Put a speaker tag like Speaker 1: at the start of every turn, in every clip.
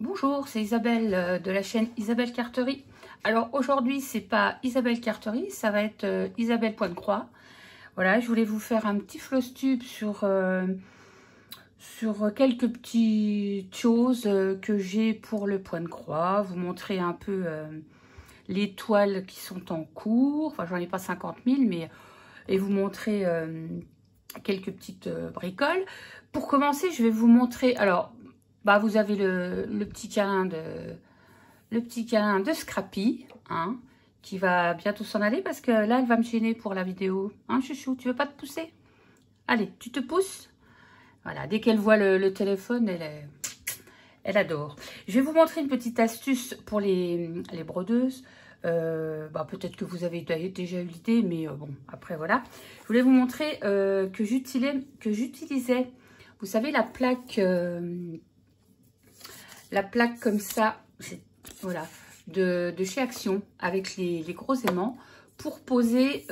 Speaker 1: Bonjour, c'est Isabelle de la chaîne Isabelle Carterie. Alors aujourd'hui, c'est pas Isabelle Carterie, ça va être Isabelle Pointe-Croix. Voilà, je voulais vous faire un petit floss tube sur quelques petites choses que j'ai pour le Pointe-Croix. Vous montrer un peu les toiles qui sont en cours. Enfin, j'en ai pas 50 000, mais et vous montrer quelques petites bricoles. Pour commencer, je vais vous montrer. Alors, vous avez le petit câlin de Scrappy, hein, qui va bientôt s'en aller parce que là, elle va me gêner pour la vidéo. Hein, chouchou, tu veux pas te pousser? Allez, tu te pousses. Voilà, dès qu'elle voit le téléphone, elle adore. Je vais vous montrer une petite astuce pour les brodeuses. Peut-être que vous avez déjà eu l'idée, mais bon, après voilà. Je voulais vous montrer que j'utilisais, vous savez, la plaque comme ça, voilà, de chez Action, avec les gros aimants, pour poser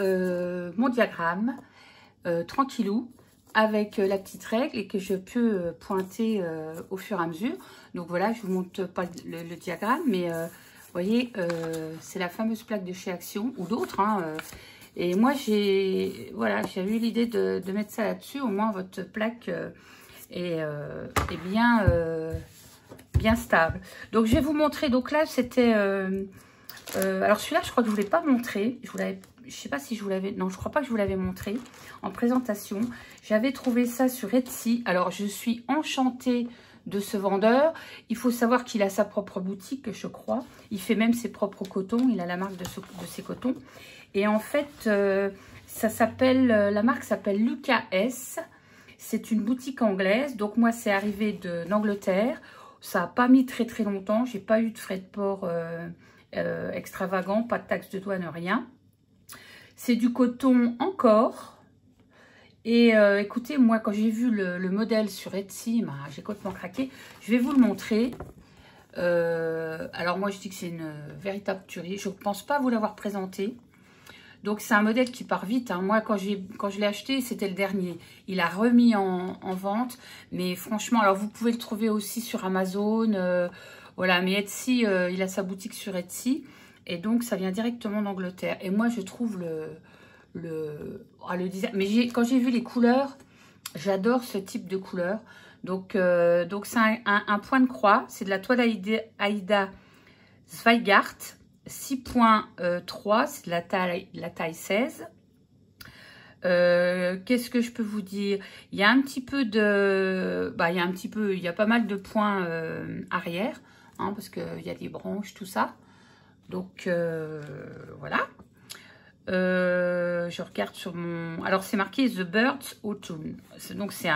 Speaker 1: mon diagramme tranquillou, avec la petite règle, et que je peux pointer au fur et à mesure. Donc voilà, je vous montre pas le diagramme, mais vous voyez, c'est la fameuse plaque de chez Action, ou d'autres, hein, et moi j'ai eu l'idée de mettre ça là-dessus. Au moins votre plaque est bien stable. Donc je vais vous montrer. Donc là c'était alors celui-là, je crois que je ne vous l'ai pas montré. Je sais pas si je vous l'avais... Non, je crois pas que je vous l'avais montré en présentation. J'avais trouvé ça sur Etsy. Alors, je suis enchantée de ce vendeur. Il faut savoir qu'il a sa propre boutique, je crois. Il fait même ses propres cotons. Il a la marque de ses cotons. Et en fait, la marque s'appelle Lucas S. C'est une boutique anglaise. Donc, moi, c'est arrivé d'Angleterre. Ça n'a pas mis très longtemps. J'ai pas eu de frais de port extravagant, pas de taxe de douane, rien. C'est du coton encore. Et écoutez, moi, quand j'ai vu le modèle sur Etsy, j'ai complètement craqué. Je vais vous le montrer. Alors, moi, je dis que c'est une véritable tuerie. Je ne pense pas vous l'avoir présenté. Donc, c'est un modèle qui part vite, hein. Moi, quand je l'ai acheté, c'était le dernier. Il a remis en vente. Mais franchement, alors, vous pouvez le trouver aussi sur Amazon. Voilà, mais Etsy, il a sa boutique sur Etsy. Et donc, ça vient directement d'Angleterre. Et moi, je trouve le design. Mais quand j'ai vu les couleurs, j'adore ce type de couleur. Donc c'est un point de croix. C'est de la toile Aida Zweigart 6.3. C'est de la taille 16. Qu'est-ce que je peux vous dire? Il y a un petit peu de... il y a pas mal de points arrière. Hein, parce qu'il y a des branches, tout ça. Donc, voilà. Je regarde sur mon... Alors, c'est marqué The Birds Autumn. Donc, c'est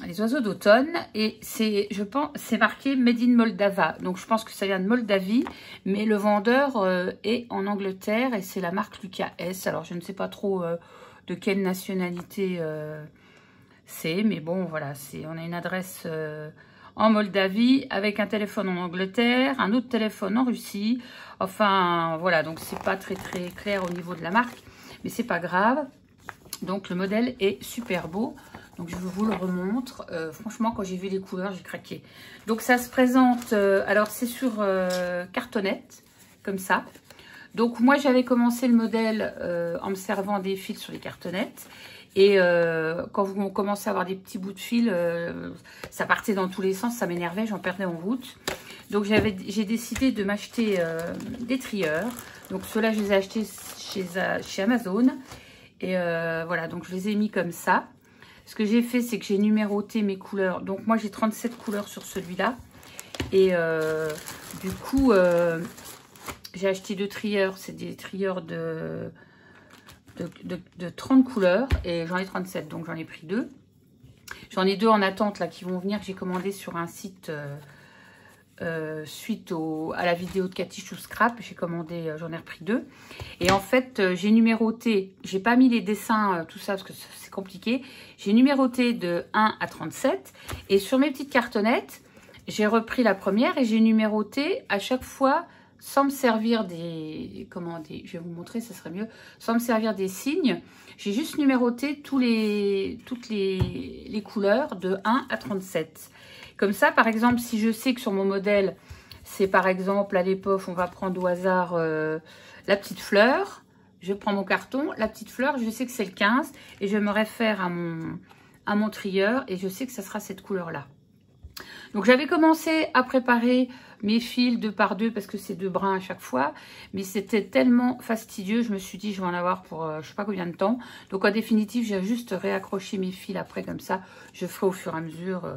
Speaker 1: les oiseaux d'automne. Et je pense, c'est marqué Made in Moldava. Donc, je pense que ça vient de Moldavie. Mais le vendeur est en Angleterre et c'est la marque Lucas S. Alors, je ne sais pas trop de quelle nationalité c'est. Mais bon, voilà. On a une adresse... en Moldavie, avec un téléphone en Angleterre, un autre téléphone en Russie. Enfin, voilà, donc c'est pas très clair au niveau de la marque, mais c'est pas grave. Donc le modèle est super beau. Donc je vous le remontre. Franchement, quand j'ai vu les couleurs, j'ai craqué. Donc ça se présente, alors c'est sur cartonnette, comme ça. Donc moi, j'avais commencé le modèle en me servant des fils sur les cartonnettes. Et quand vous commencez à avoir des petits bouts de fil, ça partait dans tous les sens, ça m'énervait, j'en perdais en route. Donc j'ai décidé de m'acheter des trieurs. Donc ceux-là, je les ai achetés chez Amazon. Et voilà, donc je les ai mis comme ça. Ce que j'ai fait, c'est que j'ai numéroté mes couleurs. Donc moi, j'ai 37 couleurs sur celui-là. Et du coup, j'ai acheté 2 trieurs. C'est des trieurs de 30 couleurs et j'en ai 37, donc j'en ai pris 2. J'en ai 2 en attente là qui vont venir, que j'ai commandé sur un site suite à la vidéo de Cathy Chou Scrap. J'ai commandé, j'en ai repris 2. Et en fait, j'ai numéroté, j'ai pas mis les dessins, tout ça, parce que c'est compliqué. J'ai numéroté de 1 à 37 et sur mes petites cartonnettes, j'ai repris la première et j'ai numéroté à chaque fois sans me servir des... je vais vous montrer, ça serait mieux. Sans me servir des signes, j'ai juste numéroté toutes les couleurs de 1 à 37. Comme ça, par exemple, si je sais que sur mon modèle, c'est par exemple, à l'époque, on va prendre au hasard la petite fleur. Je prends mon carton, la petite fleur, je sais que c'est le 15 et je me réfère à mon trieur et je sais que ça sera cette couleur-là. Donc j'avais commencé à préparer mes fils 2 par 2 parce que c'est 2 brins à chaque fois. Mais c'était tellement fastidieux, je me suis dit je vais en avoir pour je sais pas combien de temps. Donc en définitive, j'ai juste réaccroché mes fils après comme ça. Je ferai au fur et à mesure.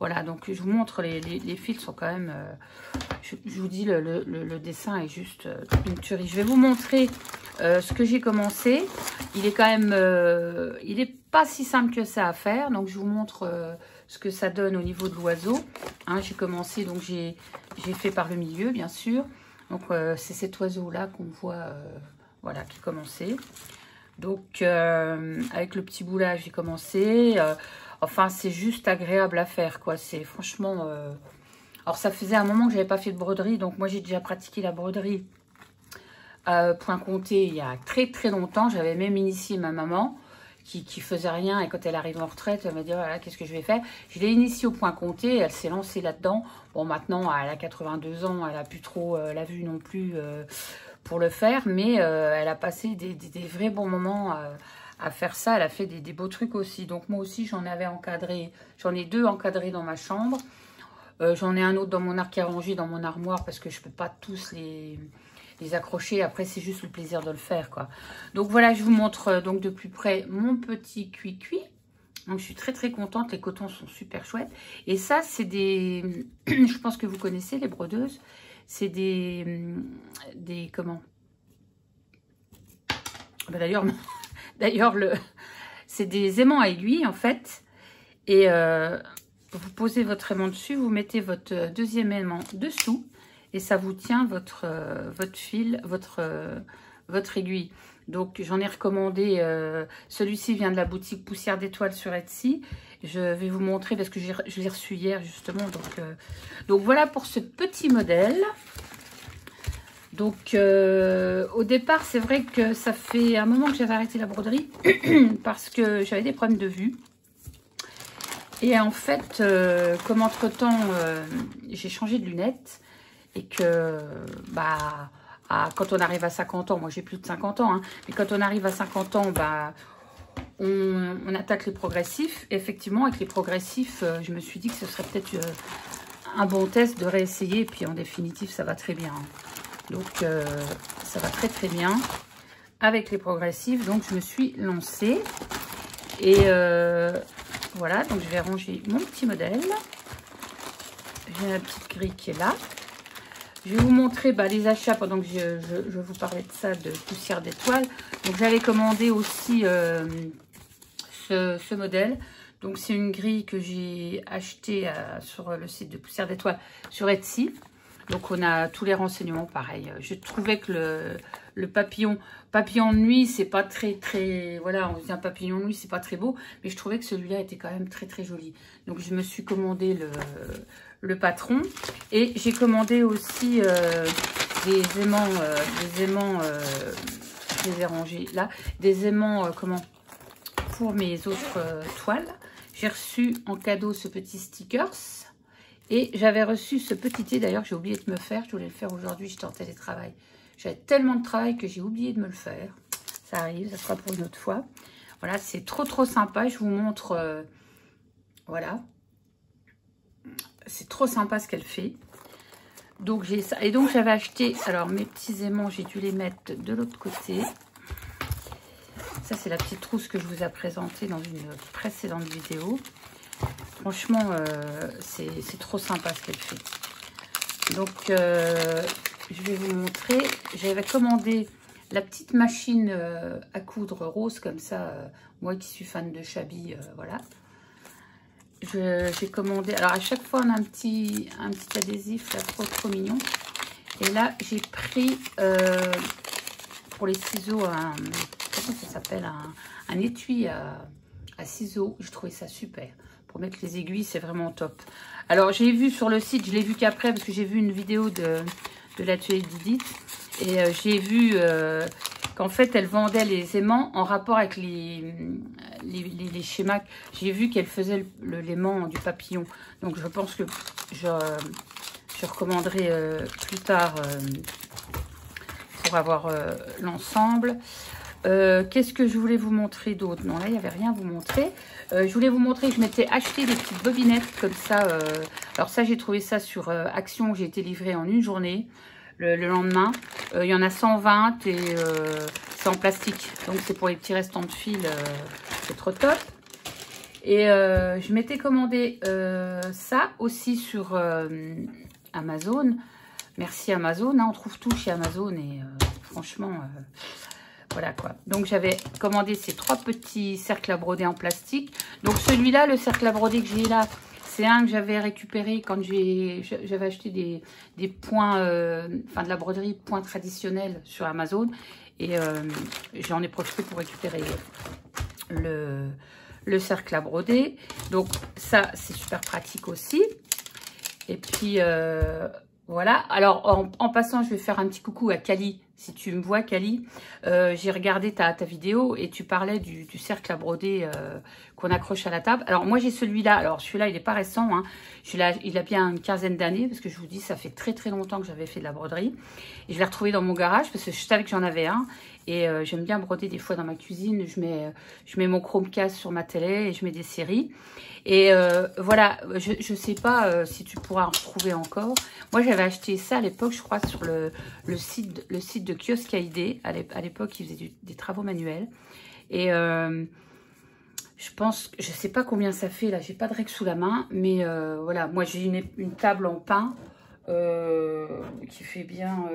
Speaker 1: Voilà, donc je vous montre, les fils sont quand même... je vous dis, le dessin est juste une tuerie. Je vais vous montrer ce que j'ai commencé. Il est quand même... il n'est pas si simple que ça à faire. Donc je vous montre... ce que ça donne au niveau de l'oiseau. Hein, j'ai commencé, donc j'ai fait par le milieu, bien sûr. Donc, c'est cet oiseau-là qu'on voit, voilà, qui commençait. Donc, avec le petit boulage, j'ai commencé. Enfin, c'est juste agréable à faire, quoi. C'est franchement... Alors, ça faisait un moment que j'avais pas fait de broderie. Donc, moi, j'ai déjà pratiqué la broderie point compté il y a très, très longtemps. J'avais même initié ma maman qui faisait rien, et quand elle arrive en retraite, elle m'a dit voilà, qu'est-ce que je vais faire. Je l'ai initiée au point compté, elle s'est lancée là-dedans. Bon, maintenant elle a 82 ans, elle a plus trop la vue non plus pour le faire, mais elle a passé des vrais bons moments à faire ça. Elle a fait des beaux trucs aussi. Donc moi aussi j'en avais encadré, j'en ai 2 encadrés dans ma chambre. J'en ai un autre dans mon arc à ranger, dans mon armoire, parce que je peux pas tous les accrocher. Après, c'est juste le plaisir de le faire, quoi. Donc voilà, je vous montre donc de plus près mon petit cuit-cuit. Donc je suis très très contente, les cotons sont super chouettes. Et ça, c'est des... je pense que vous connaissez les brodeuses. C'est des comment d'ailleurs, c'est des aimants à aiguille, en fait. Et vous posez votre aimant dessus, vous mettez votre deuxième aimant dessous. Et ça vous tient votre fil, votre aiguille. Donc, j'en ai recommandé, celui-ci vient de la boutique Poussière d'Étoiles sur Etsy. Je vais vous montrer parce que je l'ai reçu hier, justement. Donc, voilà pour ce petit modèle. Donc, au départ, c'est vrai que ça fait un moment que j'avais arrêté la broderie parce que j'avais des problèmes de vue. Et en fait, comme entre-temps, j'ai changé de lunettes, et que bah quand on arrive à 50 ans, moi j'ai plus de 50 ans, hein, mais quand on arrive à 50 ans, bah on attaque les progressifs. Et effectivement, avec les progressifs, je me suis dit que ce serait peut-être un bon test de réessayer. Et puis en définitive, ça va très bien. Donc ça va très très bien avec les progressifs. Donc je me suis lancée. Et voilà, donc je vais ranger mon petit modèle. J'ai la petite grille qui est là. Je vais vous montrer les achats pendant que je vous parlais de ça, de Poussière d'Étoiles. Donc j'avais commandé aussi ce modèle. Donc c'est une grille que j'ai achetée sur le site de Poussière d'Étoiles sur Etsy. Donc on a tous les renseignements pareil. Je trouvais que le papillon de nuit, c'est pas très... Voilà, on dit un papillon de nuit, c'est pas très beau. Mais je trouvais que celui-là était quand même très très joli. Donc je me suis commandé le patron. Et j'ai commandé aussi des aimants, je les ai rangés là, des aimants, pour mes autres toiles. J'ai reçu en cadeau ce petit stickers. Et j'avais reçu ce petit thé, d'ailleurs, j'ai oublié de me faire. Je voulais le faire aujourd'hui, j'étais en télétravail. J'avais tellement de travail que j'ai oublié de me le faire. Ça arrive, ça sera pour une autre fois. Voilà, c'est trop trop sympa. Je vous montre, voilà. C'est trop sympa ce qu'elle fait. Donc j'ai ça. Et donc j'avais acheté, alors mes petits aimants, j'ai dû les mettre de l'autre côté. Ça c'est la petite trousse que je vous ai présentée dans une précédente vidéo. Franchement, c'est trop sympa ce qu'elle fait. Donc, je vais vous montrer. J'avais commandé la petite machine à coudre rose comme ça. Moi qui suis fan de Chabi, voilà. J'ai commandé. Alors, à chaque fois, on a un petit adhésif là, trop mignon. Et là, j'ai pris pour les ciseaux, comment ça s'appelle, un étui à ciseaux. Je trouvais ça super. Pour mettre les aiguilles, c'est vraiment top. Alors, j'ai vu sur le site, je l'ai vu qu'après, parce que j'ai vu une vidéo de de l'atelier d'Edith. Et j'ai vu qu'en fait, elle vendait les aimants en rapport avec les schémas. J'ai vu qu'elle faisait l'aimant du papillon. Donc, je pense que je recommanderai plus tard pour avoir l'ensemble. Qu'est-ce que je voulais vous montrer d'autre? Non, là, il n'y avait rien à vous montrer. Je voulais vous montrer que je m'étais acheté des petites bobinettes comme ça. Alors ça, j'ai trouvé ça sur Action. J'ai été livrée en une journée. Le lendemain, il y en a 120 et c'est en plastique. Donc, c'est pour les petits restants de fil. C'est trop top. Et je m'étais commandé ça aussi sur Amazon. Merci Amazon. Hein, on trouve tout chez Amazon et franchement... voilà quoi. Donc j'avais commandé ces 3 petits cercles à broder en plastique. Donc celui-là, le cercle à broder que j'ai là, c'est un que j'avais récupéré quand j'avais acheté des points, enfin de la broderie points traditionnels sur Amazon. Et j'en ai profité pour récupérer le cercle à broder. Donc ça, c'est super pratique aussi. Et puis voilà. Alors en passant, je vais faire un petit coucou à Kali. Si tu me vois, Kali, j'ai regardé ta vidéo et tu parlais du cercle à broder qu'on accroche à la table. Alors, moi, j'ai celui-là. Alors, celui-là, il n'est pas récent. Hein. Il a bien une quinzaine d'années parce que je vous dis, ça fait très, très longtemps que j'avais fait de la broderie. Et je l'ai retrouvé dans mon garage parce que je savais que j'en avais un. Et j'aime bien broder des fois dans ma cuisine. Je mets mon Chromecast sur ma télé et je mets des séries. Et voilà, je ne sais pas si tu pourras en retrouver encore. Moi, j'avais acheté ça à l'époque, je crois, sur le site de Kiosque AID. À l'époque, ils faisaient des travaux manuels. Et je pense, je ne sais pas combien ça fait, là, j'ai pas de règle sous la main. Mais voilà, moi, j'ai une table en pin qui fait bien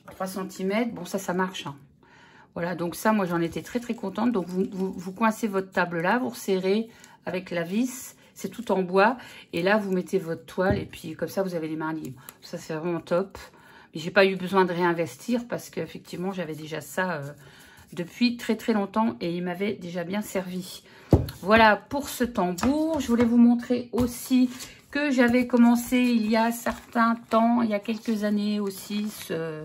Speaker 1: 3 cm. Bon, ça marche, hein. Voilà, donc ça, moi, j'en étais très, très contente. Donc, vous coincez votre table là, vous resserrez avec la vis. C'est tout en bois. Et là, vous mettez votre toile. Et puis, comme ça, vous avez les mains libres. Ça, c'est vraiment top. Mais j'ai pas eu besoin de réinvestir parce qu'effectivement, j'avais déjà ça depuis très, très longtemps. Et il m'avait déjà bien servi. Voilà pour ce tambour. Je voulais vous montrer aussi que j'avais commencé il y a certain temps, il y a quelques années aussi, ce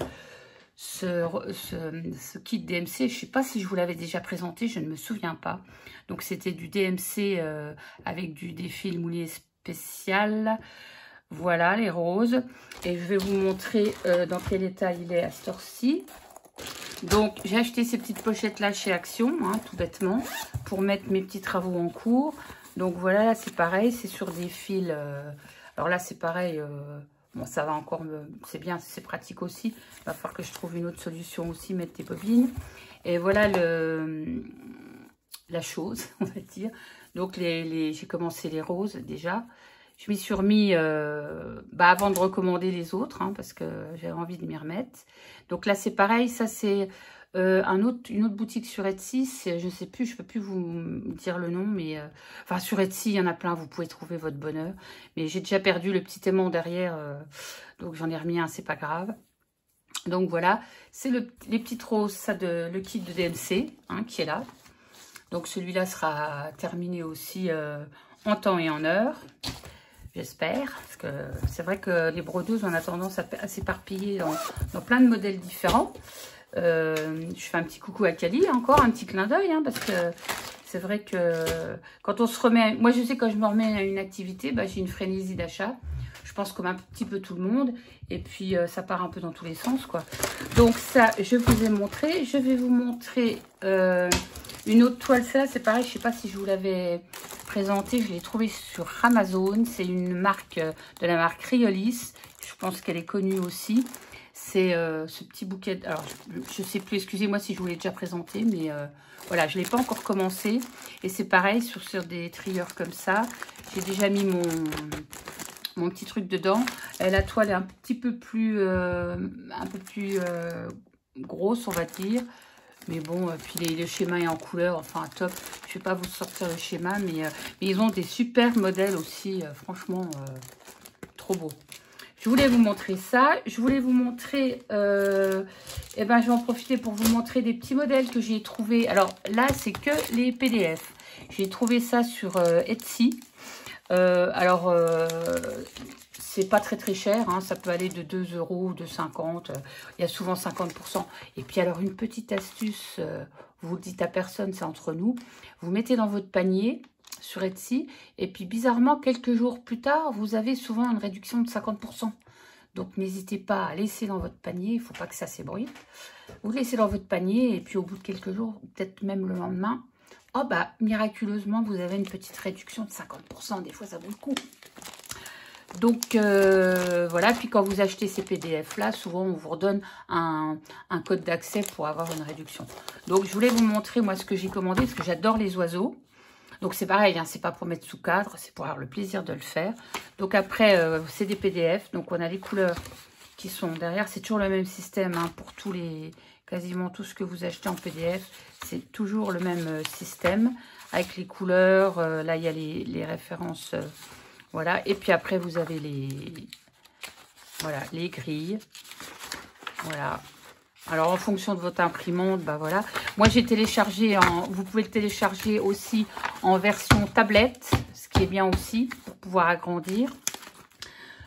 Speaker 1: kit DMC. Je ne sais pas si je vous l'avais déjà présenté, je ne me souviens pas. Donc c'était du DMC avec du défil moulé spécial. Voilà les roses. Et je vais vous montrer dans quel état il est à cette heure-ci. Donc j'ai acheté ces petites pochettes là chez Action, hein, tout bêtement, pour mettre mes petits travaux en cours. Donc voilà, là c'est pareil, c'est sur des fils. Alors là c'est pareil. Bon, ça va encore, c'est bien, c'est pratique aussi. Il va falloir que je trouve une autre solution aussi, mettre des bobines. Et voilà la chose, on va dire. Donc, j'ai commencé les roses déjà. Je m'y suis remis avant de recommander les autres, hein, parce que j'avais envie de m'y remettre. Donc là, c'est pareil, ça c'est une autre boutique sur Etsy. Je ne sais plus, je ne peux plus vous dire le nom, mais enfin sur Etsy, il y en a plein, vous pouvez trouver votre bonheur. Mais j'ai déjà perdu le petit aimant derrière, donc j'en ai remis un, c'est pas grave. Donc voilà, c'est les petites roses, ça le kit de DMC, hein, qui est là. Donc celui-là sera terminé aussi en temps et en heure. J'espère, parce que c'est vrai que les brodeuses, on a tendance à s'éparpiller dans plein de modèles différents. Je fais un petit coucou à Kali, encore un petit clin d'œil, hein, parce que c'est vrai que quand on se remet... Moi, je sais quand je me remets à une activité, j'ai une frénésie d'achat. Je pense comme un petit peu tout le monde. Et puis, ça part un peu dans tous les sens, quoi. Donc, ça, je vous ai montré. Je vais vous montrer une autre toile. Ça, c'est pareil, je ne sais pas si je vous l'avais présenté. Je l'ai trouvé sur Amazon. C'est une marque de la marque Riolis. Je pense qu'elle est connue aussi. C'est ce petit bouquet. Alors, je ne sais plus, excusez-moi si je vous l'ai déjà présenté, mais voilà, je ne l'ai pas encore commencé. Et c'est pareil, sur des trieurs comme ça. J'ai déjà mis mon petit truc dedans. La toile est un petit peu plus, grosse, on va dire. Mais bon, puis le schéma est en couleur, enfin top. Je ne vais pas vous sortir le schéma, mais ils ont des super modèles aussi, franchement, trop beau. Je voulais vous montrer ça. Je voulais vous montrer, je vais en profiter pour vous montrer des petits modèles que j'ai trouvés. Alors là, c'est que les PDF. J'ai trouvé ça sur Etsy. c'est pas très cher, hein, ça peut aller de 2 €, de 50, il y a souvent 50%. Et puis alors une petite astuce, vous le dites à personne, c'est entre nous, vous mettez dans votre panier sur Etsy, et puis bizarrement, quelques jours plus tard, vous avez souvent une réduction de 50%. Donc n'hésitez pas à laisser dans votre panier, il ne faut pas que ça s'ébruite. Vous laissez dans votre panier, et puis au bout de quelques jours, peut-être même le lendemain, oh bah miraculeusement, vous avez une petite réduction de 50%, des fois ça vaut le coup. Donc voilà, puis quand vous achetez ces PDF là, souvent on vous redonne un code d'accès pour avoir une réduction. Donc je voulais vous montrer moi ce que j'ai commandé, parce que j'adore les oiseaux. Donc c'est pareil, hein, c'est pas pour mettre sous cadre, c'est pour avoir le plaisir de le faire. Donc après, c'est des PDF, donc on a les couleurs qui sont derrière. C'est toujours le même système hein, pour tous les, quasiment tout ce que vous achetez en PDF. C'est toujours le même système avec les couleurs. Là, il y a les références, voilà. Et puis après, vous avez les grilles, voilà. Alors, en fonction de votre imprimante, bah voilà. Moi, j'ai téléchargé, vous pouvez le télécharger aussi en version tablette, ce qui est bien aussi, pour pouvoir agrandir.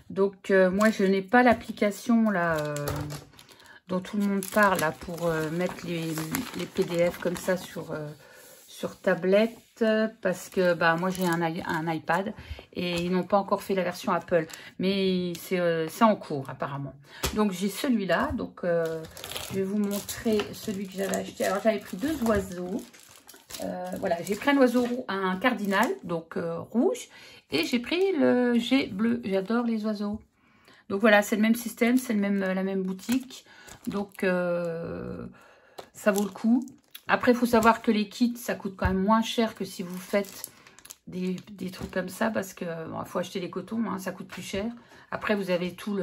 Speaker 1: Donc, moi, je n'ai pas l'application, là, dont tout le monde parle, là, pour mettre les PDF comme ça sur tablette, parce que bah moi j'ai un iPad et ils n'ont pas encore fait la version Apple, mais c'est en cours apparemment. Donc j'ai celui-là, donc je vais vous montrer celui que j'avais acheté. Alors j'avais pris 2 oiseaux, voilà, j'ai pris un oiseau, un cardinal, donc rouge, et j'ai pris le G bleu. J'adore les oiseaux. Donc voilà, c'est le même système, c'est la même boutique, donc ça vaut le coup. Après, il faut savoir que les kits, ça coûte quand même moins cher que si vous faites des trucs comme ça, parce que bon, faut acheter les cotons, hein, ça coûte plus cher. Après, vous avez toutes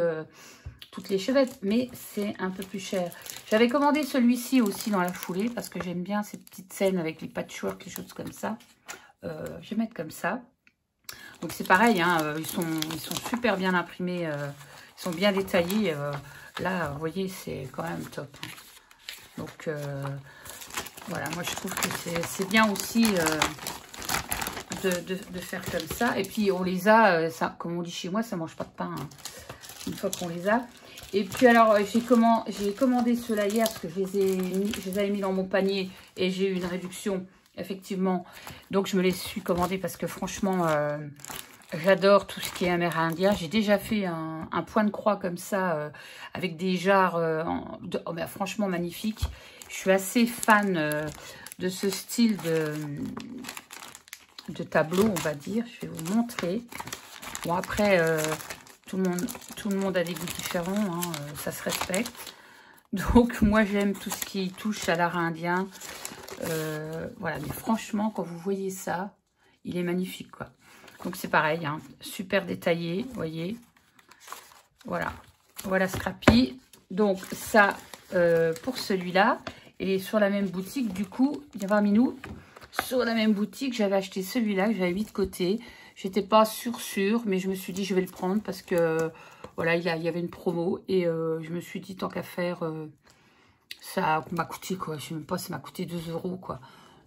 Speaker 1: les chevettes, mais c'est un peu plus cher. J'avais commandé celui-ci aussi dans la foulée, parce que j'aime bien ces petites scènes avec les patchwork, les choses comme ça. Je vais mettre comme ça. Donc c'est pareil, hein, ils sont super bien imprimés, ils sont bien détaillés. Là, vous voyez, c'est quand même top. Donc voilà, moi je trouve que c'est bien aussi de faire comme ça. Et puis on les a, ça, comme on dit chez moi, ça mange pas de pain hein, une fois qu'on les a. Et puis alors j'ai commandé ceux-là hier parce que je les avais mis dans mon panier et j'ai eu une réduction effectivement. Donc je me les suis commandés parce que franchement j'adore tout ce qui est amérindien. J'ai déjà fait un point de croix comme ça avec des jarres oh, ben, franchement magnifiques. Je suis assez fan de ce style de tableau, on va dire. Je vais vous montrer. Bon, après, tout le monde a des goûts différents, hein, ça se respecte. Donc, moi, j'aime tout ce qui touche à l'art indien. Voilà, mais franchement, quand vous voyez ça, il est magnifique, quoi. Donc, c'est pareil, hein, super détaillé, vous voyez. Voilà, voilà Scrappy. Donc, ça, pour celui-là. Et sur la même boutique, du coup, il y a 20 minutes, sur la même boutique, j'avais acheté celui-là que j'avais mis de côté. J'étais pas sûre, mais je me suis dit, je vais le prendre parce que, voilà, il y avait une promo. Et je me suis dit, tant qu'à faire, ça m'a coûté, quoi. Je sais même pas, ça m'a coûté 2 €, quoi.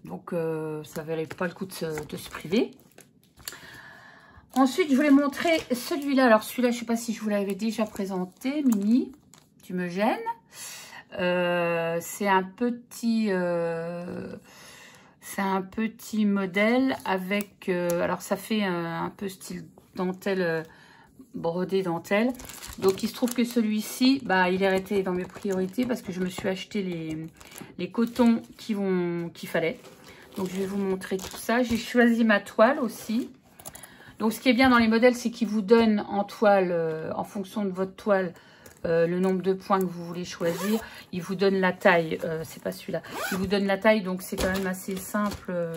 Speaker 1: Donc, ça valait pas le coup de se priver. Ensuite, je voulais montrer celui-là. Alors, celui-là, je sais pas si je vous l'avais déjà présenté, Mini. Tu me gênes. C'est un petit modèle avec alors ça fait un peu style dentelle, brodé dentelle. Donc il se trouve que celui-ci bah il est resté dans mes priorités parce que je me suis acheté les cotons qu'il fallait. Donc je vais vous montrer tout ça. J'ai choisi ma toile aussi. Donc ce qui est bien dans les modèles, c'est qu'ils vous donnent en toile en fonction de votre toile le nombre de points que vous voulez choisir. Il vous donne la taille, c'est pas celui-là. Il vous donne la taille, donc c'est quand même assez simple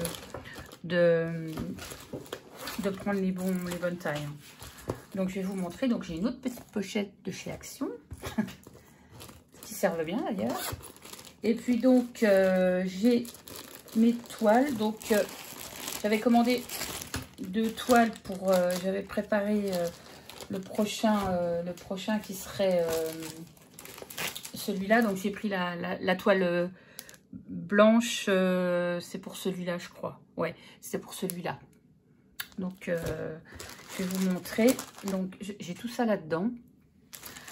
Speaker 1: de prendre les bonnes tailles. Donc je vais vous montrer. Donc j'ai une autre petite pochette de chez Action qui servent bien d'ailleurs. Et puis donc j'ai mes toiles. Donc j'avais commandé 2 toiles pour j'avais préparé le prochain qui serait celui-là. Donc j'ai pris la toile blanche, c'est pour celui-là je crois. Ouais, c'est pour celui-là. Donc, je vais vous montrer. Donc, j'ai tout ça là-dedans.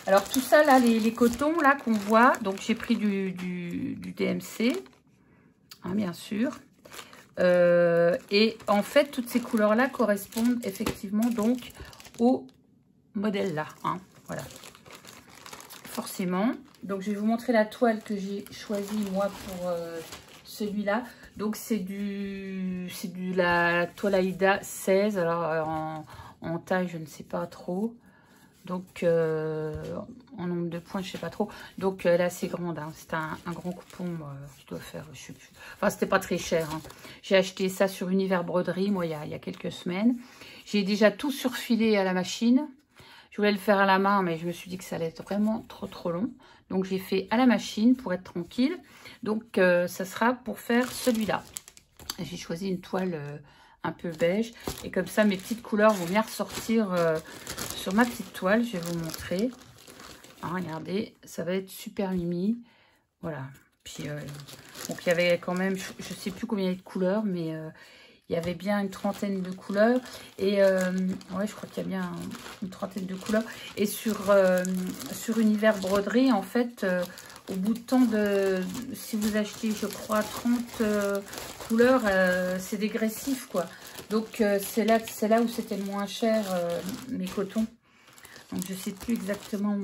Speaker 1: Alors, tout ça, là, les cotons, là, qu'on voit. Donc, j'ai pris du DMC, hein, bien sûr. Et en fait, toutes ces couleurs-là correspondent effectivement, donc, au modèle-là. Hein, voilà. Forcément. Donc, je vais vous montrer la toile que j'ai choisie, moi, pour celui-là. Donc, c'est de la toile Aïda 16. Alors, en taille, je ne sais pas trop. Donc, en nombre de points, je ne sais pas trop. Donc, là, c'est grande. Hein. C'est un grand coupon. Je dois faire, je sais plus. Enfin, c'était pas très cher. Hein. J'ai acheté ça sur Univers Broderie, moi, il y a quelques semaines. J'ai déjà tout surfilé à la machine. Je voulais le faire à la main, mais je me suis dit que ça allait être vraiment trop long. Donc, j'ai fait à la machine pour être tranquille. Donc, ça sera pour faire celui-là. J'ai choisi une toile un peu beige. Et comme ça, mes petites couleurs vont bien ressortir sur ma petite toile. Je vais vous montrer. Ah, regardez, ça va être super mimi. Voilà. Puis, donc, il y avait quand même, je ne sais plus combien il y a de couleurs, mais il y avait bien une trentaine de couleurs. Et ouais, je crois qu'il y a bien une trentaine de couleurs. Et sur Univers Broderie, en fait, au bout de temps si vous achetez, je crois, 30 couleurs, c'est dégressif, quoi. Donc, c'est là où c'était le moins cher, mes cotons. Donc, je ne sais plus exactement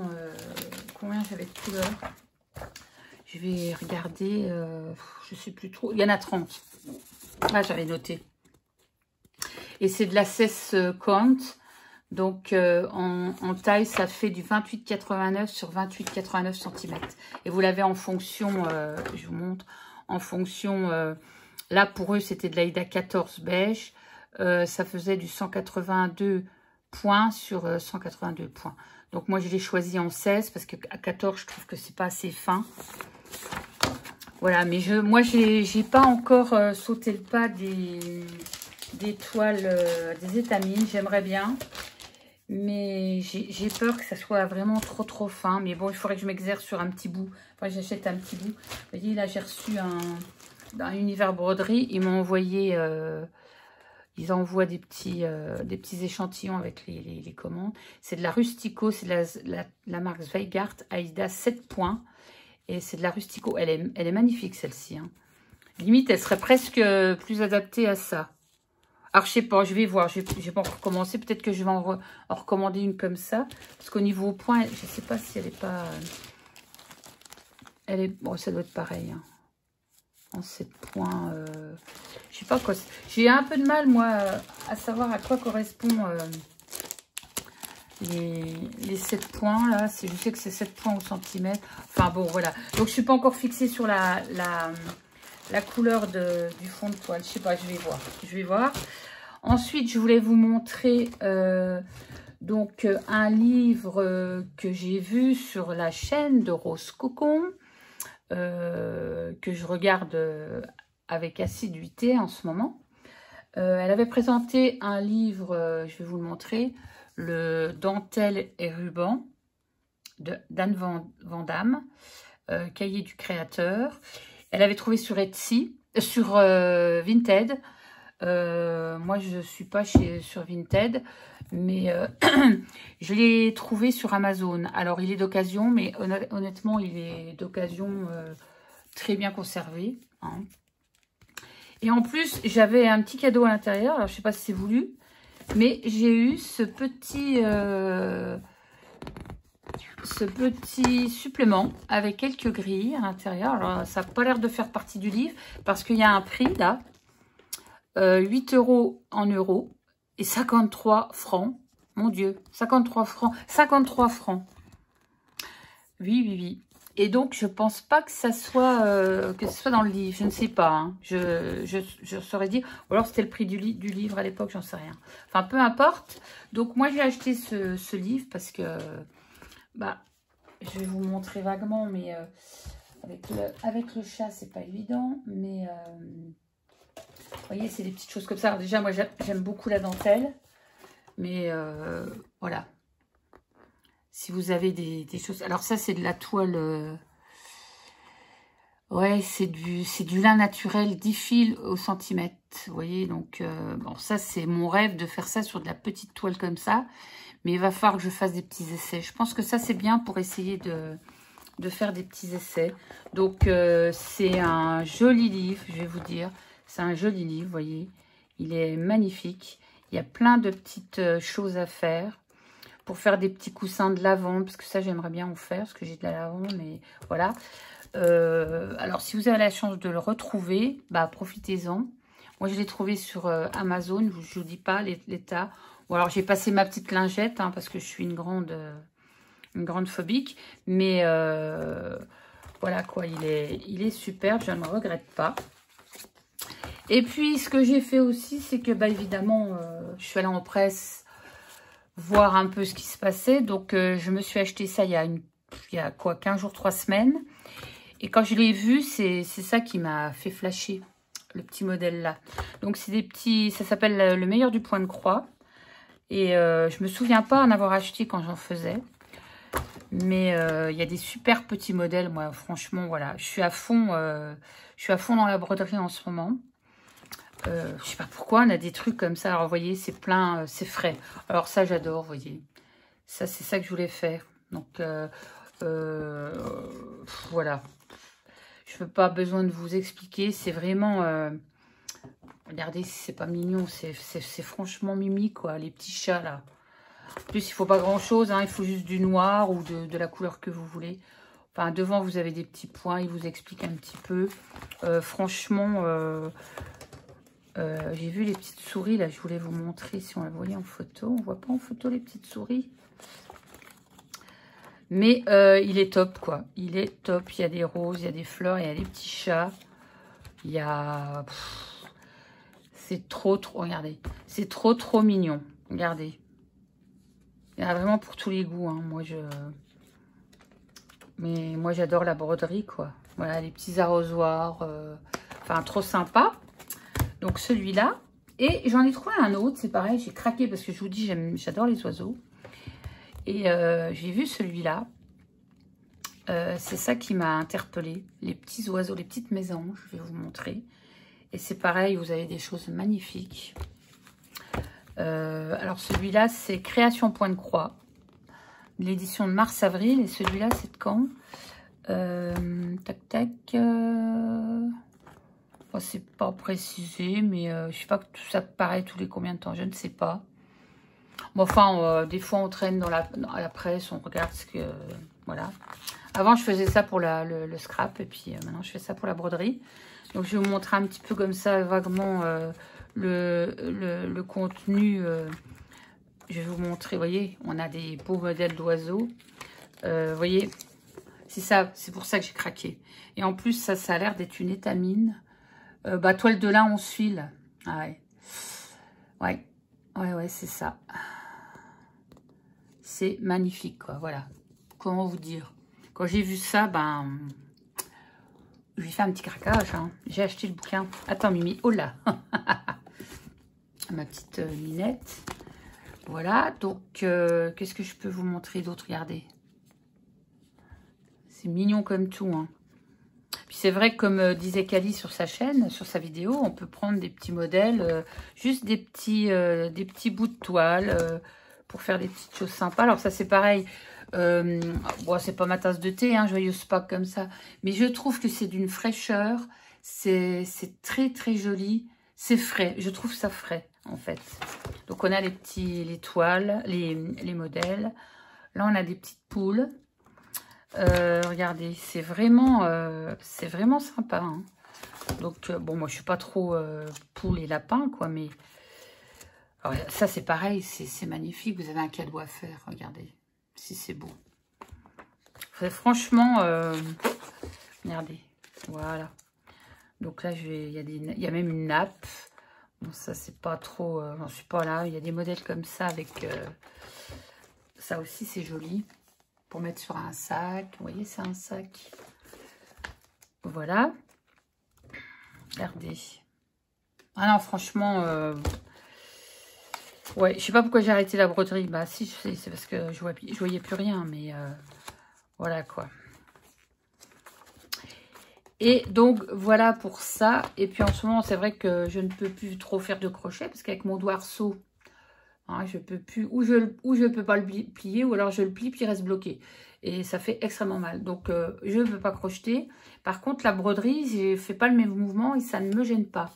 Speaker 1: combien j'avais de couleurs. Je vais regarder, je ne sais plus trop. Il y en a 30. Ah, j'avais noté. Et c'est de la 16 count. Donc, en taille, ça fait du 28,89 sur 28,89 cm. Et vous l'avez en fonction, je vous montre, en fonction, là, pour eux, c'était de l'Aïda 14 beige. Ça faisait du 182 points sur 182 points. Donc, moi, je l'ai choisi en 16 parce qu'à 14, je trouve que c'est pas assez fin. Voilà, mais moi, j'ai pas encore sauté le pas des toiles, des étamines. J'aimerais bien. Mais j'ai peur que ça soit vraiment trop fin. Mais bon, il faudrait que je m'exerce sur un petit bout. Enfin, j'achète un petit bout. Vous voyez, là, j'ai reçu dans Univers Broderie. Ils m'ont envoyé... ils envoient des petits échantillons avec les commandes. C'est de la Rustico. C'est la marque Zweigart Aïda 7 points. Et c'est de la Rustico. Elle est magnifique, celle-ci. Hein. Limite, elle serait presque plus adaptée à ça. Alors, je sais pas, je vais voir. Je vais pas encore commencer. Peut-être que je vais en recommander une comme ça. Parce qu'au niveau point, je sais pas si elle est pas... Elle est... Bon, ça doit être pareil. Hein. En 7 points. Je sais pas quoi... J'ai un peu de mal, moi, à savoir à quoi correspond les 7 points, là. Je sais que c'est 7 points au centimètre. Enfin, bon, voilà. Donc, je suis pas encore fixée sur la couleur du fond de toile. Je sais pas, je vais voir. Je vais voir. Ensuite, je voulais vous montrer donc un livre que j'ai vu sur la chaîne de Rose Cocon, que je regarde avec assiduité en ce moment. Elle avait présenté un livre, je vais vous le montrer, le Dentelle et ruban d'Anne Vandamme, cahier du créateur. Elle avait trouvé sur Etsy, sur Vinted. Moi, je ne suis pas sur Vinted, mais je l'ai trouvé sur Amazon. Alors, il est d'occasion, mais honnêtement, il est d'occasion très bien conservé. Hein. Et en plus, j'avais un petit cadeau à l'intérieur. Alors, je ne sais pas si c'est voulu, mais j'ai eu ce petit supplément avec quelques grilles à l'intérieur. Alors, ça n'a pas l'air de faire partie du livre parce qu'il y a un prix là. 8 € en euros et 53 francs. Mon Dieu, 53 francs. 53 francs. Oui. Et donc, je pense pas que ça soit dans le livre. Je ne sais pas. Hein. Je saurais dire. Ou alors, c'était le prix du livre à l'époque, j'en sais rien. Enfin, peu importe. Donc, moi, j'ai acheté ce livre parce que... Bah, je vais vous montrer vaguement, mais avec le chat, c'est pas évident. Mais... vous voyez, c'est des petites choses comme ça. Alors déjà, moi, j'aime beaucoup la dentelle. Mais voilà. Si vous avez des choses... Alors ça, c'est de la toile... Ouais, c'est du lin naturel, 10 fils au centimètre. Vous voyez, donc, bon, ça, c'est mon rêve de faire ça sur de la petite toile comme ça. Mais il va falloir que je fasse des petits essais. Je pense que ça, c'est bien pour essayer de faire des petits essais. Donc, c'est un joli livre, je vais vous dire. C'est un joli livre, vous voyez. Il est magnifique. Il y a plein de petites choses à faire. Pour faire des petits coussins de lavande, parce que ça, j'aimerais bien en faire, parce que j'ai de la lavande, mais voilà. Alors, si vous avez la chance de le retrouver, bah, profitez-en. Moi, je l'ai trouvé sur Amazon, je ne vous dis pas l'état. Ou alors, j'ai passé ma petite lingette, hein, parce que je suis une grande phobique. Mais voilà, quoi, il est superbe, je ne le regrette pas. Et puis, ce que j'ai fait aussi, c'est que, bah, évidemment, je suis allée en presse voir un peu ce qui se passait. Donc, je me suis acheté ça il y a quoi, 15 jours, 3 semaines. Et quand je l'ai vu, c'est ça qui m'a fait flasher, le petit modèle là. Donc, c'est des petits, ça s'appelle le meilleur du point de croix. Et je me souviens pas en avoir acheté quand j'en faisais. Mais il y a des super petits modèles, moi, franchement, voilà. Je suis à fond dans la broderie en ce moment. Je sais pas pourquoi, on a des trucs comme ça. Alors, vous voyez, c'est plein, c'est frais. Alors, ça, j'adore, vous voyez. Ça, c'est ça que je voulais faire. Donc, voilà. Je n'ai pas besoin de vous expliquer. C'est vraiment... regardez si c'est pas mignon. C'est franchement mimi, quoi. Les petits chats, là. En plus, il faut pas grand-chose. Hein, il faut juste du noir ou de la couleur que vous voulez. Enfin, devant, vous avez des petits points. Il vous explique un petit peu. Franchement... j'ai vu les petites souris, là, je voulais vous montrer si on la voyait en photo. On voit pas en photo les petites souris. Mais il est top, quoi. Il est top. Il y a des roses, il y a des fleurs, il y a des petits chats. Il y a... C'est trop, regardez. C'est trop mignon. Regardez. Il y en a vraiment pour tous les goûts, hein. Mais moi, j'adore la broderie, quoi. Voilà, les petits arrosoirs. Enfin, trop sympa. Donc celui-là, et j'en ai trouvé un autre, c'est pareil, j'ai craqué parce que je vous dis, j'adore les oiseaux. Et j'ai vu celui-là, c'est ça qui m'a interpellée, les petits oiseaux, les petites mésanges, je vais vous montrer. Et c'est pareil, vous avez des choses magnifiques. Alors celui-là, c'est Création Point de Croix, l'édition de mars-avril, et celui-là, c'est de quand tac, tac... c'est pas précisé, mais je sais pas que tout ça paraît tous les combien de temps, je ne sais pas. Bon, enfin, des fois on traîne dans la presse, on regarde ce que... voilà. Avant, je faisais ça pour le scrap, et puis maintenant, je fais ça pour la broderie. Donc, je vais vous montrer un petit peu comme ça, vaguement, le contenu. Je vais vous montrer, vous voyez, on a des beaux modèles d'oiseaux. Vous voyez, c'est ça, c'est pour ça que j'ai craqué. Et en plus, ça a l'air d'être une étamine. Bah, toile de lin 11 fils. Ah ouais. Ouais, c'est ça. C'est magnifique, quoi. Voilà. Comment vous dire? Quand j'ai vu ça, ben... j'ai fait un petit craquage, hein. J'ai acheté le bouquin. Attends, Mimi. Oh là. Ma petite minette. Voilà. Donc, qu'est-ce que je peux vous montrer d'autre? Regardez. C'est mignon comme tout, hein. Puis c'est vrai que comme disait Cali sur sa chaîne, sur sa vidéo, on peut prendre des petits modèles, juste des petits bouts de toile pour faire des petites choses sympas. Alors ça c'est pareil, bon c'est pas ma tasse de thé, hein, joyeuse Pâques comme ça, mais je trouve que c'est d'une fraîcheur, c'est très joli, c'est frais, je trouve ça frais en fait. Donc on a les toiles, les modèles, là on a des petites poules. Regardez, c'est vraiment sympa, hein. Donc bon, moi je suis pas trop poule et lapin, quoi, mais alors, ça c'est pareil, c'est magnifique. Vous avez un cadeau à faire, regardez si c'est beau. Franchement, regardez, voilà. Donc là il y a même une nappe. Bon, ça c'est pas trop, j'en suis pas là. Il y a des modèles comme ça avec ça aussi, c'est joli. Pour mettre sur un sac. Vous voyez, c'est un sac. Voilà. Regardez. Ah non, franchement... ouais, je sais pas pourquoi j'ai arrêté la broderie. Bah si, je sais, c'est parce que je voyais plus rien. Mais voilà, quoi. Et donc, voilà pour ça. Et puis, en ce moment, c'est vrai que je ne peux plus trop faire de crochet. Parce qu'avec mon doigt arceau, hein, je peux plus. Ou je peux pas le plier. Ou alors, je le plie, puis il reste bloqué. Et ça fait extrêmement mal. Donc, je ne peux pas crocheter. Par contre, la broderie, je ne fais pas le même mouvement. Et ça ne me gêne pas.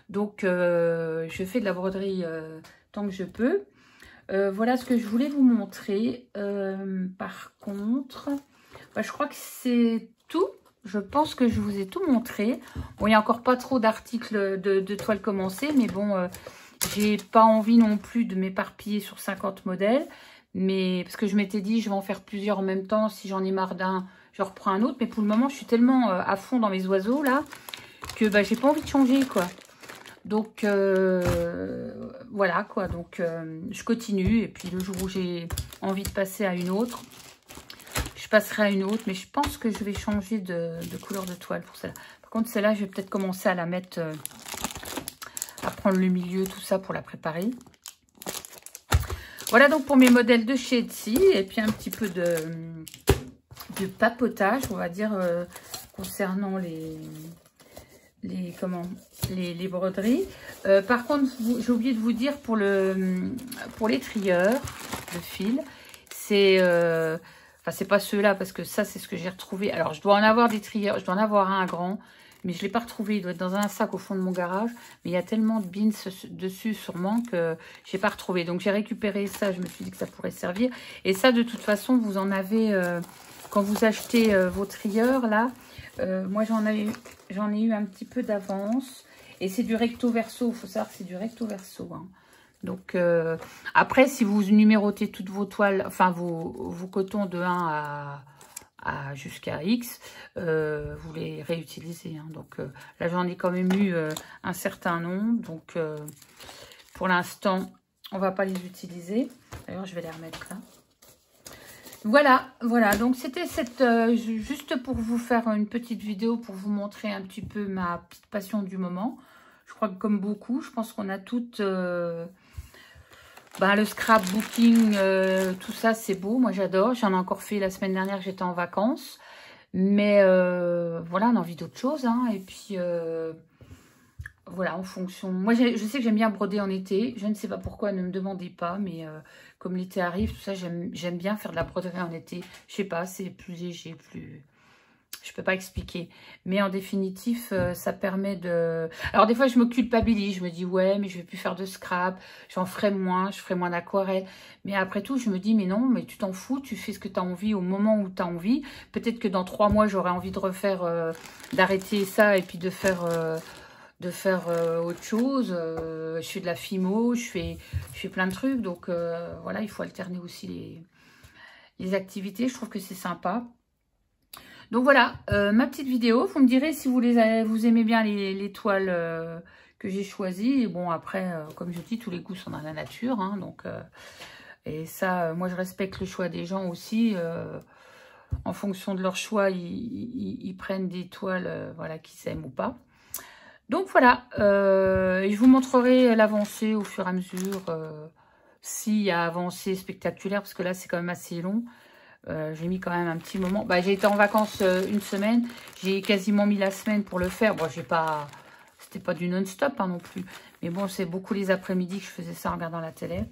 Speaker 1: Donc, je fais de la broderie tant que je peux. Voilà ce que je voulais vous montrer. Par contre, bah, je crois que c'est tout. Je pense que je vous ai tout montré. Bon, il n'y a encore pas trop d'articles de toile commencée, mais bon, j'ai pas envie non plus de m'éparpiller sur 50 modèles. Mais parce que je m'étais dit, je vais en faire plusieurs en même temps. Si j'en ai marre d'un, je reprends un autre. Mais pour le moment, je suis tellement à fond dans mes oiseaux là que bah, j'ai pas envie de changer quoi. Donc voilà quoi. Donc je continue et puis le jour où j'ai envie de passer à une autre, je passerai à une autre, mais je pense que je vais changer de couleur de toile pour celle-là. Par contre, celle-là, je vais peut-être commencer à la mettre, à prendre le milieu, tout ça pour la préparer. Voilà donc pour mes modèles de chez Etsy. Et puis un petit peu de papotage, on va dire, concernant les broderies. Par contre, j'ai oublié de vous dire pour les trieurs de fil, c'est... Enfin, c'est pas ceux-là, parce que ça, c'est ce que j'ai retrouvé. Alors, je dois en avoir des trieurs. Je dois en avoir un grand, mais je ne l'ai pas retrouvé. Il doit être dans un sac au fond de mon garage. Mais il y a tellement de bins dessus, sûrement, que je n'ai pas retrouvé. Donc, j'ai récupéré ça. Je me suis dit que ça pourrait servir. Et ça, de toute façon, vous en avez... quand vous achetez vos trieurs, là, moi, j'en ai eu un petit peu d'avance. Et c'est du recto verso. Il faut savoir que c'est du recto verso, hein. Donc, après, si vous numérotez toutes vos toiles, enfin, vos cotons de 1 à jusqu'à X, vous les réutilisez, hein. Donc, là, j'en ai quand même eu un certain nombre. Donc, pour l'instant, on va pas les utiliser. D'ailleurs, je vais les remettre là. Voilà. Donc, c'était juste pour vous faire une petite vidéo, pour vous montrer un petit peu ma petite passion du moment. Je crois que comme beaucoup, je pense qu'on a toutes... le scrapbooking, tout ça, c'est beau. Moi, j'adore. J'en ai encore fait la semaine dernière, j'étais en vacances. Mais voilà, on a envie d'autre chose, hein. Et puis, voilà, en fonction... Moi, je sais que j'aime bien broder en été. Je ne sais pas pourquoi, ne me demandez pas. Mais comme l'été arrive, tout ça, j'aime bien faire de la broderie en été. Je sais pas, c'est plus léger, plus... Je peux pas expliquer. Mais en définitive, ça permet de... Alors, des fois, je me culpabilise. Je me dis, ouais, mais je vais plus faire de scrap. J'en ferai moins. Je ferai moins d'aquarelle. Mais après tout, je me dis, mais non, mais tu t'en fous. Tu fais ce que tu as envie au moment où tu as envie. Peut-être que dans 3 mois, j'aurai envie de refaire, d'arrêter ça et puis de faire autre chose. Je fais de la fimo. Je fais plein de trucs. Donc, voilà, il faut alterner aussi les activités. Je trouve que c'est sympa. Donc voilà, ma petite vidéo. Vous me direz si vous aimez bien les toiles que j'ai choisies. Et bon, après, comme je dis, tous les goûts sont dans la nature, hein, donc, et ça, moi, je respecte le choix des gens aussi. En fonction de leur choix, ils prennent des toiles voilà, qu'ils aiment ou pas. Donc voilà, je vous montrerai l'avancée au fur et à mesure. S'il y a avancée spectaculaire, parce que là, c'est quand même assez long. J'ai mis quand même un petit moment. J'ai été en vacances une semaine. J'ai quasiment mis la semaine pour le faire. Bon, c'était pas du non-stop hein, non plus. Mais bon, c'est beaucoup les après-midi que je faisais ça en regardant la télé.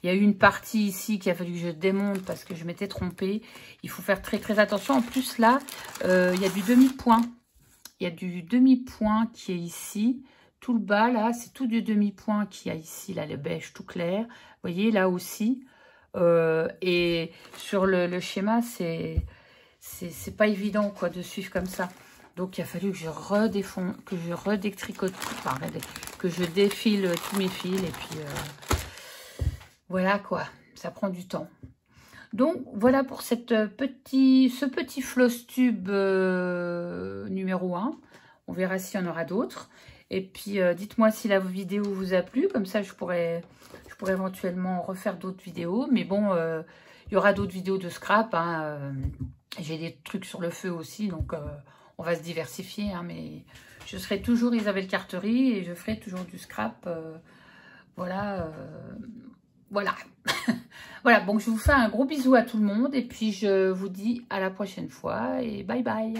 Speaker 1: Il y a eu une partie ici qu'il a fallu que je démonte parce que je m'étais trompée. Il faut faire très très attention. En plus là, il y a du demi-point. Il y a du demi-point qui est ici. Tout le bas là, c'est tout du demi-point qu'il y a ici. Là, le beige tout clair. Vous voyez, là aussi. Et sur le schéma, c'est pas évident quoi de suivre comme ça. Donc il a fallu que je redétricote, enfin, que je défile tous mes fils et puis voilà quoi, ça prend du temps. Donc voilà pour ce petit floss tube numéro 1. On verra s'il y en aura d'autres. Et puis dites-moi si la vidéo vous a plu, comme ça je pourrais éventuellement refaire d'autres vidéos. Mais bon, il y aura d'autres vidéos de scrap. Hein, j'ai des trucs sur le feu aussi, donc on va se diversifier. Hein, mais je serai toujours Isabelle Carterie et je ferai toujours du scrap. Voilà. Voilà, donc je vous fais un gros bisou à tout le monde. Et puis je vous dis à la prochaine fois et bye bye.